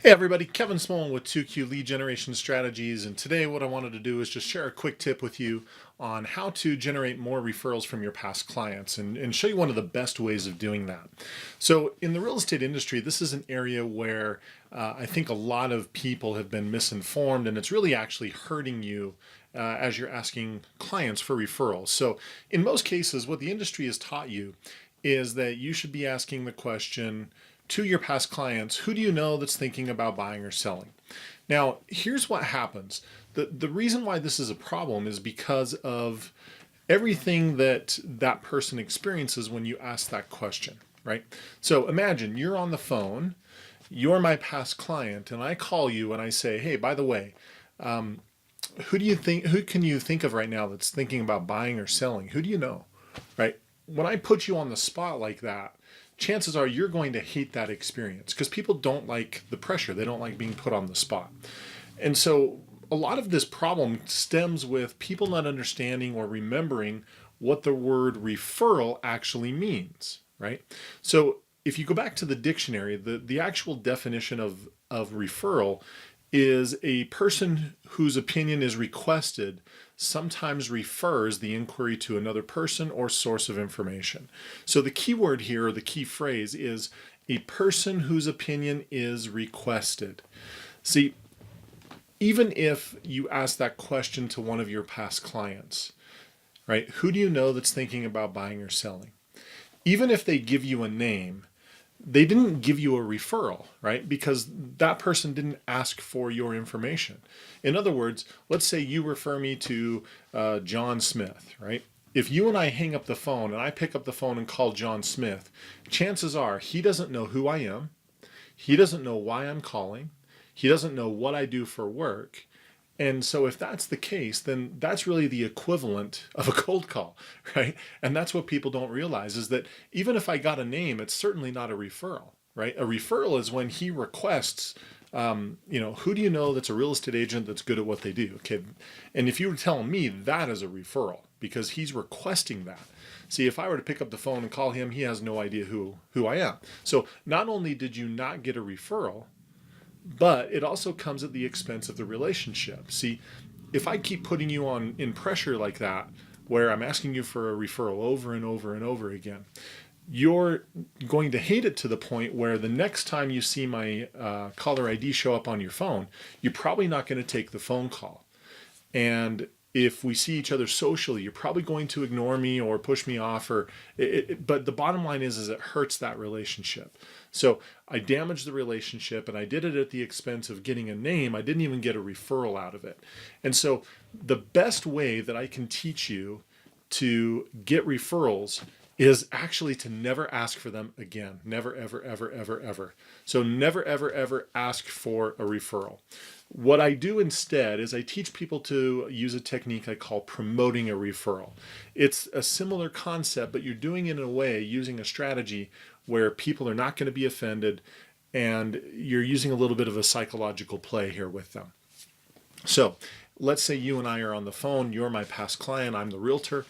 Hey everybody, Kevin Smolin with 2Q Lead Generation Strategies, and today what I wanted to do is just share a quick tip with you on how to generate more referrals from your past clients and show you one of the best ways of doing that. So in the real estate industry, this is an area where I think a lot of people have been misinformed, and it's really actually hurting you as you're asking clients for referrals. So in most cases, what the industry has taught you is that you should be asking the question to your past clients, who do you know that's thinking about buying or selling? Now, here's what happens. The reason why this is a problem is because of everything that that person experiences when you ask that question, right? So imagine you're on the phone, you're my past client, and I call you and I say, hey, by the way, who can you think of right now that's thinking about buying or selling? Who do you know, right? When I put you on the spot like that, chances are you're going to hate that experience because people don't like the pressure. They don't like being put on the spot. And so a lot of this problem stems with people not understanding or remembering what the word referral actually means, right? So if you go back to the dictionary, the actual definition of referral is a person whose opinion is requested sometimes refers the inquiry to another person or source of information. So the key word here, or the key phrase, is a person whose opinion is requested. See, even if you ask that question to one of your past clients, right? Who do you know that's thinking about buying or selling? Even if they give you a name, they didn't give you a referral, right? Because that person didn't ask for your information. In other words, let's say you refer me to John Smith, right? If you and I hang up the phone and I pick up the phone and call John Smith, chances are he doesn't know who I am. He doesn't know why I'm calling. He doesn't know what I do for work. And so if that's the case, then that's really the equivalent of a cold call, right? And that's what people don't realize is that even if I got a name, it's certainly not a referral, right? A referral is when he requests, who do you know that's a real estate agent that's good at what they do? Okay. And if you were telling me that is a referral because he's requesting that. See, if I were to pick up the phone and call him, he has no idea who I am. So not only did you not get a referral, but it also comes at the expense of the relationship. See, if I keep putting you on in pressure like that, where I'm asking you for a referral over and over and over again, you're going to hate it to the point where the next time you see my caller ID show up on your phone, you're probably not going to take the phone call. And if we see each other socially, you're probably going to ignore me or push me off. But the bottom line is it hurts that relationship. So I damaged the relationship, and I did it at the expense of getting a name. I didn't even get a referral out of it. And so the best way that I can teach you to get referrals is actually to never ask for them again. Never, ever, ever, ever, ever. So never, ever, ever ask for a referral. What I do instead is I teach people to use a technique I call promoting a referral. It's a similar concept, but you're doing it in a way using a strategy where people are not going to be offended, and you're using a little bit of a psychological play here with them. So let's say you and I are on the phone. You're my past client. I'm the realtor.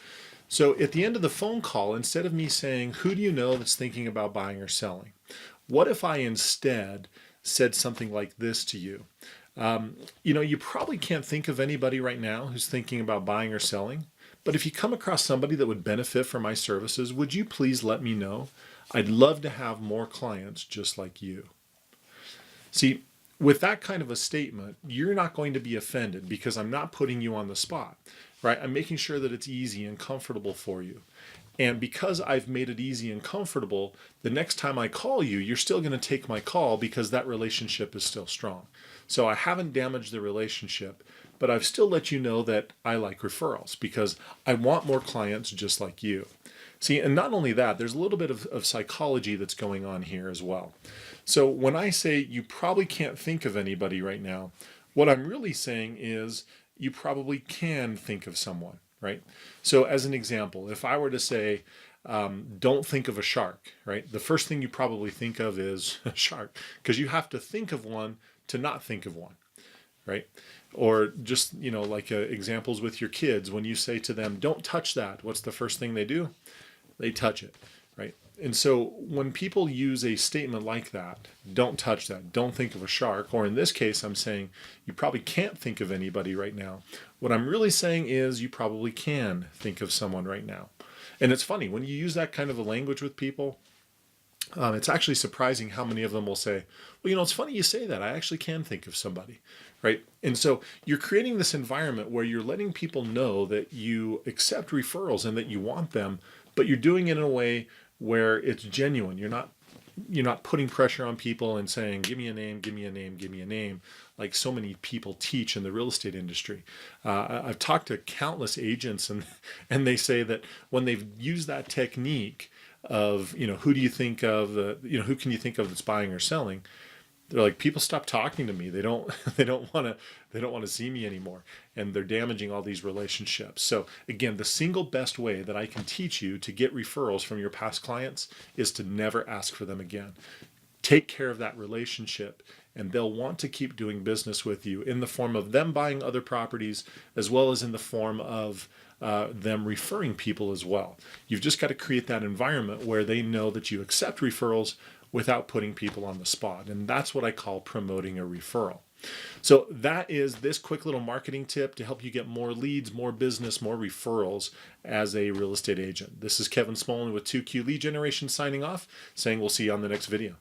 So at the end of the phone call, instead of me saying, who do you know that's thinking about buying or selling? What if I instead said something like this to you? You probably can't think of anybody right now who's thinking about buying or selling. But if you come across somebody that would benefit from my services, would you please let me know? I'd love to have more clients just like you. See, with that kind of a statement, you're not going to be offended because I'm not putting you on the spot, right? I'm making sure that it's easy and comfortable for you. And because I've made it easy and comfortable, the next time I call you, you're still going to take my call because that relationship is still strong. So I haven't damaged the relationship, but I've still let you know that I like referrals because I want more clients just like you. See, and not only that, there's a little bit of psychology that's going on here as well. So when I say you probably can't think of anybody right now, what I'm really saying is you probably can think of someone, right? So as an example, if I were to say, don't think of a shark, right? The first thing you probably think of is a shark because you have to think of one to not think of one, right? Or just, like examples with your kids, when you say to them, don't touch that, what's the first thing they do? They touch it, right? And so when people use a statement like that, don't touch that, don't think of a shark, or in this case, I'm saying you probably can't think of anybody right now. What I'm really saying is you probably can think of someone right now. And it's funny, when you use that kind of a language with people, it's actually surprising how many of them will say, well, it's funny you say that. I actually can think of somebody, right? And so you're creating this environment where you're letting people know that you accept referrals and that you want them, but you're doing it in a way where it's genuine. You're not putting pressure on people and saying, give me a name, give me a name, give me a name, like so many people teach in the real estate industry. I've talked to countless agents, and they say that when they've used that technique of, who do you think of, who can you think of that's buying or selling? They're like, people stop talking to me. They don't want to see me anymore, and they're damaging all these relationships. So again, the single best way that I can teach you to get referrals from your past clients is to never ask for them again. Take care of that relationship, and they'll want to keep doing business with you in the form of them buying other properties, as well as in the form of them referring people as well. You've just got to create that environment where they know that you accept referrals without putting people on the spot. And that's what I call promoting a referral. So that is this quick little marketing tip to help you get more leads, more business, more referrals as a real estate agent. This is Kevin Smolin with 2Q Lead Generation signing off, saying we'll see you on the next video.